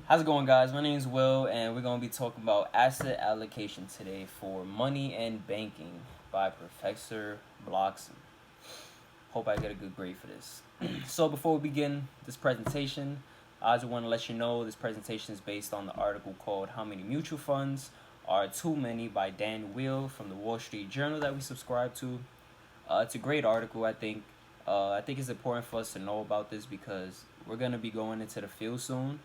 How's it going, guys? My name is Will, and we're going to be talking about asset allocation today for Money and Banking by Professor Blockson. Hope I get a good grade for this. So before we begin this presentation, I just want to let you know this presentation is based on the article called How Many Mutual Funds Are Too Many by Dan Weil from the Wall Street Journal that we subscribe to. It's a great article, I think. I think it's important for us to know about this because we're going to be going into the field soon.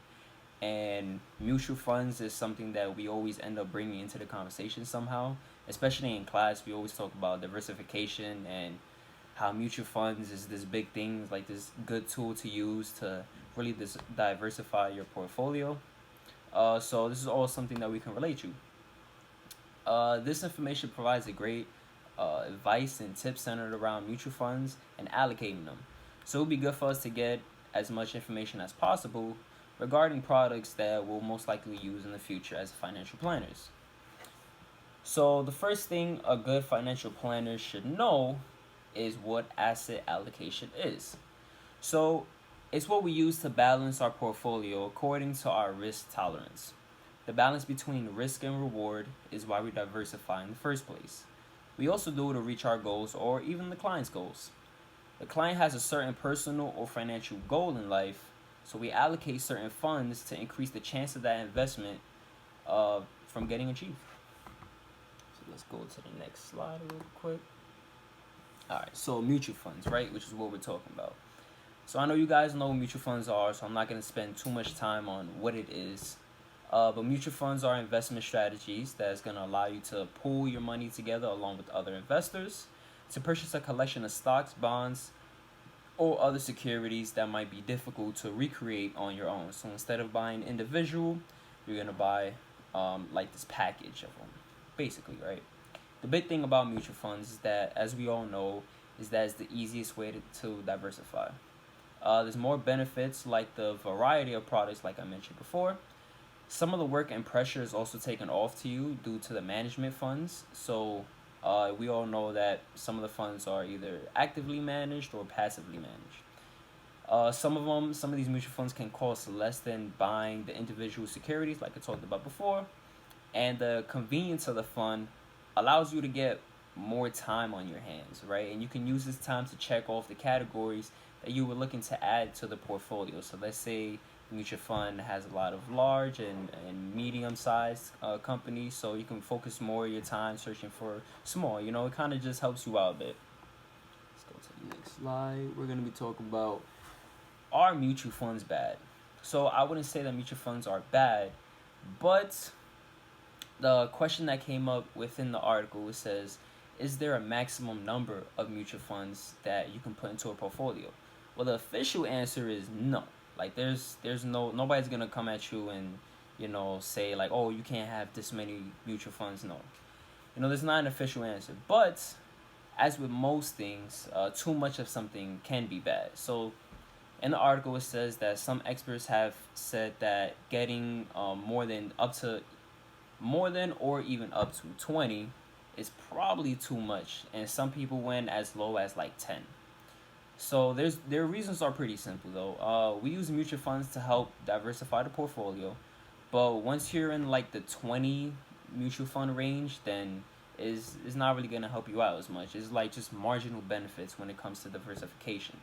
And mutual funds is something that we always end up bringing into the conversation somehow, especially in class. We always talk about diversification and how mutual funds is this big thing, like this good tool to use to really diversify your portfolio. So this is all something that we can relate to. This information provides a great advice and tips centered around mutual funds and allocating them. So it would be good for us to get as much information as possible regarding products that we'll most likely use in the future as financial planners. So the first thing a good financial planner should know is what asset allocation is. So it's what we use to balance our portfolio according to our risk tolerance. The balance between risk and reward is why we diversify in the first place. We also do it to reach our goals or even the client's goals. The client has a certain personal or financial goal in life, so we allocate certain funds to increase the chance of that investment from getting achieved. So let's go to the next slide real quick. Alright, so mutual funds, right? Which is what we're talking about. So I know you guys know what mutual funds are, so I'm not going to spend too much time on what it is. But mutual funds are investment strategies that's going to allow you to pool your money together along with other investors to purchase a collection of stocks, bonds, or other securities that might be difficult to recreate on your own. So instead of buying individual, you're going to buy like this package of them, basically, right? The big thing about mutual funds is that, as we all know, is that it's the easiest way to diversify. There's more benefits like the variety of products like I mentioned before. Some of the work and pressure is also taken off to you due to the management funds. So we all know that some of the funds are either actively managed or passively managed. Some of these mutual funds can cost less than buying the individual securities, like I talked about before. And the convenience of the fund allows you to get more time on your hands, right? And you can use this time to check off the categories that you were looking to add to the portfolio. So let's say the mutual fund has a lot of large and medium-sized companies, so you can focus more of your time searching for small. It kind of just helps you out a bit. Let's go to the next slide. We're going to be talking about, are mutual funds bad? So I wouldn't say that mutual funds are bad, but the question that came up within the article says, is there a maximum number of mutual funds that you can put into a portfolio? Well, the official answer is no. Like there's nobody's gonna come at you and say like, oh, you can't have this many mutual funds. No, there's not an official answer. But as with most things, too much of something can be bad. So in the article it says that some experts have said that getting more than or even up to 20 is probably too much, and some people went as low as like 10. So their reasons are pretty simple though. We use mutual funds to help diversify the portfolio, but once you're in like the 20 mutual fund range, then is not really gonna help you out as much. It's like just marginal benefits when it comes to diversification,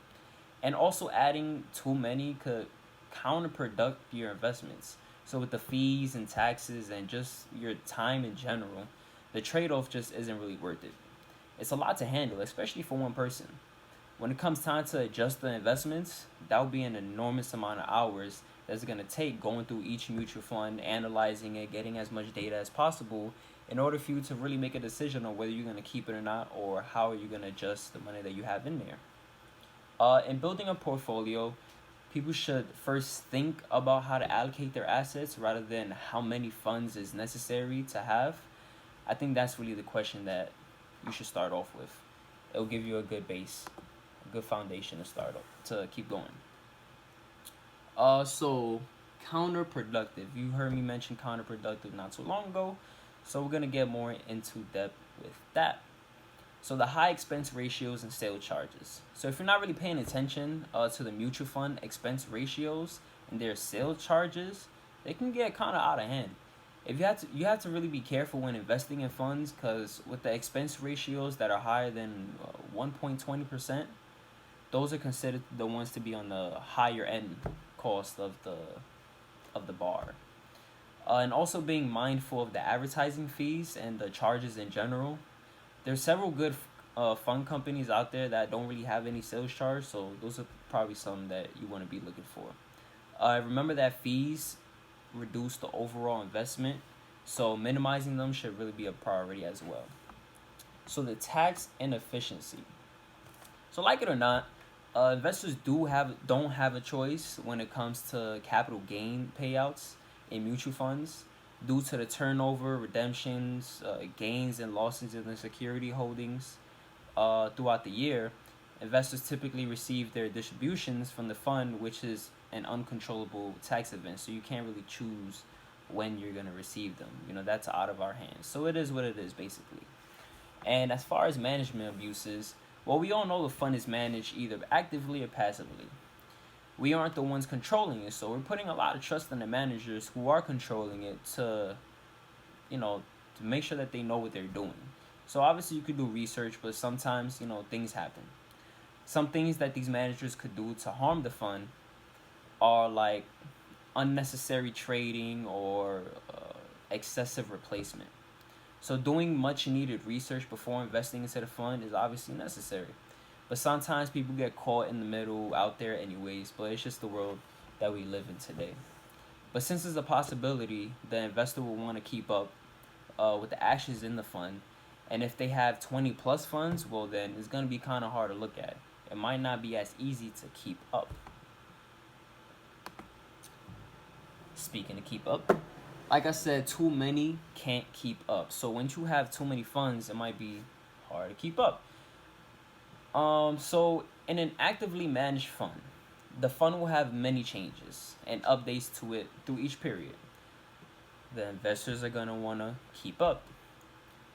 and also adding too many could counterproduct your investments. So with the fees and taxes and just your time in general, the trade-off just isn't really worth it. It's a lot to handle, especially for one person. When it comes time to adjust the investments, that will be an enormous amount of hours that's going to take going through each mutual fund, analyzing it, getting as much data as possible in order for you to really make a decision on whether you're going to keep it or not, or how are you going to adjust the money that you have in there. In building a portfolio, people should first think about how to allocate their assets rather than how many funds is necessary to have. I think that's really the question that you should start off with. It'll give you a good base, a good foundation to start up to keep going. So counterproductive. You heard me mention counterproductive not too long ago, so we're gonna get more into depth with that. So the high expense ratios and sale charges. So if you're not really paying attention to the mutual fund expense ratios and their sale charges, they can get kind of out of hand. If you have to really be careful when investing in funds, because with the expense ratios that are higher than 1.20%, those are considered the ones to be on the higher end cost of the bar. And also being mindful of the advertising fees and the charges in general. There's several good fund companies out there that don't really have any sales charge, so those are probably some that you want to be looking for. Remember that fees reduce the overall investment, so minimizing them should really be a priority as well. So the tax inefficiency. So like it or not, investors don't have a choice when it comes to capital gain payouts in mutual funds due to the turnover, redemptions, gains and losses in the security holdings throughout the year. Investors typically receive their distributions from the fund, which is an uncontrollable tax event. So you can't really choose when you're gonna receive them. That's out of our hands. So it is what it is, basically. And as far as management abuses, well, we all know the fund is managed either actively or passively. We aren't the ones controlling it, so we're putting a lot of trust in the managers who are controlling it you know, to make sure that they know what they're doing. So obviously you could do research, but sometimes, things happen. Some things that these managers could do to harm the fund are like unnecessary trading or excessive replacement. So doing much needed research before investing into the fund is obviously necessary. But sometimes people get caught in the middle out there anyways, but it's just the world that we live in today. But since there's a possibility, the investor will want to keep up with the actions in the fund. And if they have 20 plus funds, well, then it's going to be kind of hard to look at. It might not be as easy to keep up. Speaking of keep up, like I said, too many can't keep up. So when you have too many funds, it might be hard to keep up. So in an actively managed fund, the fund will have many changes and updates to it through each period. The investors are gonna wanna keep up.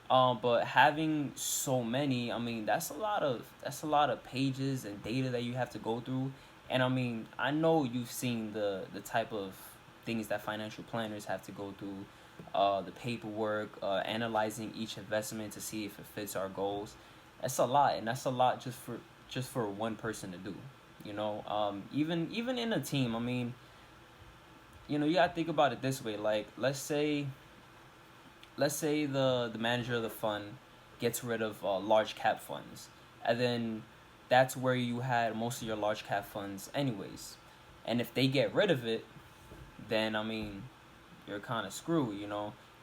But having so many, I mean, that's a lot of pages and data that you have to go through. And I mean, I know you've seen the type of things that financial planners have to go through, the paperwork, analyzing each investment to see if it fits our goals. That's a lot, and that's a lot just for one person to do. Even in a team. I mean, you gotta think about it this way. Like, let's say the manager of the fund gets rid of large cap funds, and then that's where you had most of your large cap funds anyways. And if they get rid of it, then I mean, you're kind of screwed.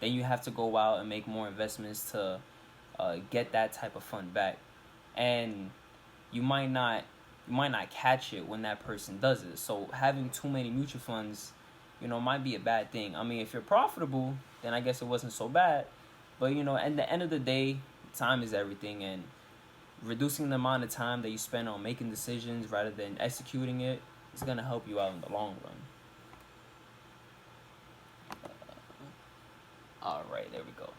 Then you have to go out and make more investments to get that type of fund back, and you might not catch it when that person does it. So having too many mutual funds, might be a bad thing. I mean, if you're profitable, then I guess it wasn't so bad. But at the end of the day, time is everything, and reducing the amount of time that you spend on making decisions rather than executing it is gonna help you out in the long run. All right, there we go.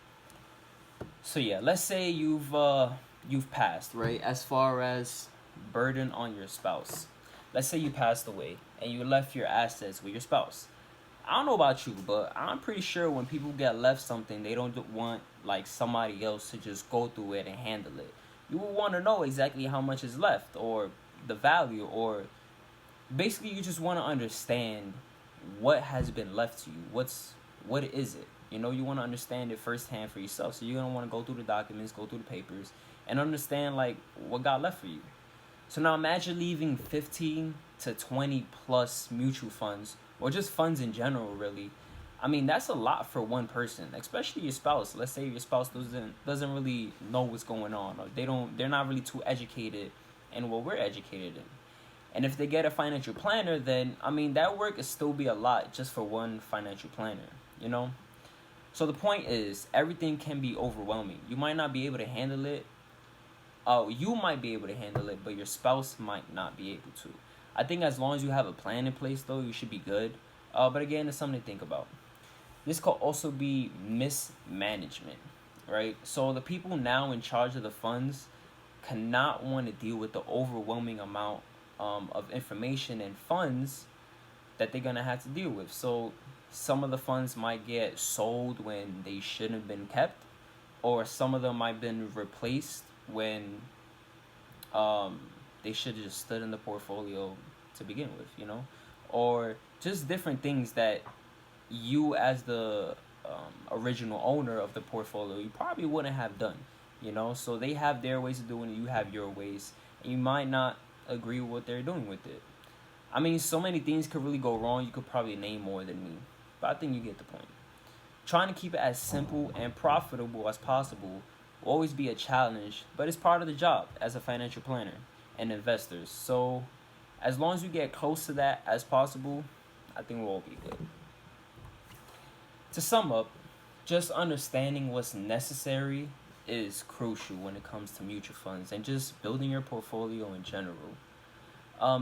So yeah, let's say you've passed, right? As far as burden on your spouse, let's say you passed away and you left your assets with your spouse. I don't know about you, but I'm pretty sure when people get left something, they don't want like somebody else to just go through it and handle it. You will want to know exactly how much is left, or the value, or basically you just want to understand what has been left to you. What is it? You want to understand it firsthand for yourself. So you're gonna want to go through the documents, go through the papers, and understand like what got left for you. So now imagine leaving 15 to 20 plus mutual funds, or just funds in general, really. I mean, that's a lot for one person, especially your spouse. Let's say your spouse doesn't really know what's going on, or they're not really too educated in what we're educated in. And if they get a financial planner, then I mean that work is still be a lot just for one financial planner, you know? So the point is, everything can be overwhelming. You might not be able to handle it. Oh, you might be able to handle it, but your spouse might not be able to. I think as long as you have a plan in place, though, you should be good. But again, it's something to think about. This could also be mismanagement, right? So the people now in charge of the funds cannot want to deal with the overwhelming amount of information and funds that they're gonna have to deal with. So Some of the funds might get sold when they shouldn't have been kept, or some of them might have been replaced when um, they should have just stood in the portfolio to begin with, you know, or just different things that you as the original owner of the portfolio you probably wouldn't have done, you know. So they have their ways of doing it, you have your ways, and you might not agree with what they're doing with it. I mean, so many things could really go wrong. You could probably name more than me, but I think you get the point. Trying to keep it as simple and profitable as possible will always be a challenge, but it's part of the job as a financial planner and investors. So, as long as you get close to that as possible, I think we'll all be good. To sum up, just understanding what's necessary is crucial when it comes to mutual funds and just building your portfolio in general.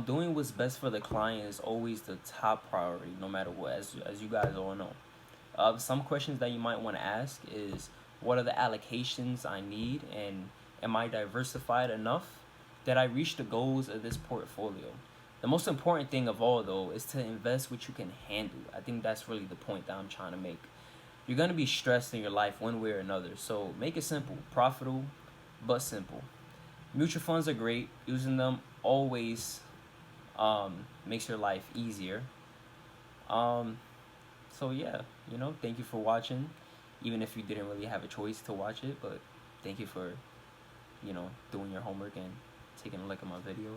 Doing what's best for the client is always the top priority, no matter what, as you guys all know. Some questions that you might want to ask is, what are the allocations I need, and am I diversified enough? Did I reach the goals of this portfolio? The most important thing of all, though, is to invest what you can handle. I think that's really the point that I'm trying to make. You're going to be stressed in your life one way or another, so make it simple, profitable, but simple. Mutual funds are great. Using them always makes your life easier. Um, so yeah, you know, thank you for watching, even if you didn't really have a choice to watch it, but thank you for, you know, doing your homework and taking a look at my video.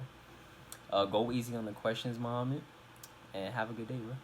Go easy on the questions, Muhammad, and have a good day, bro.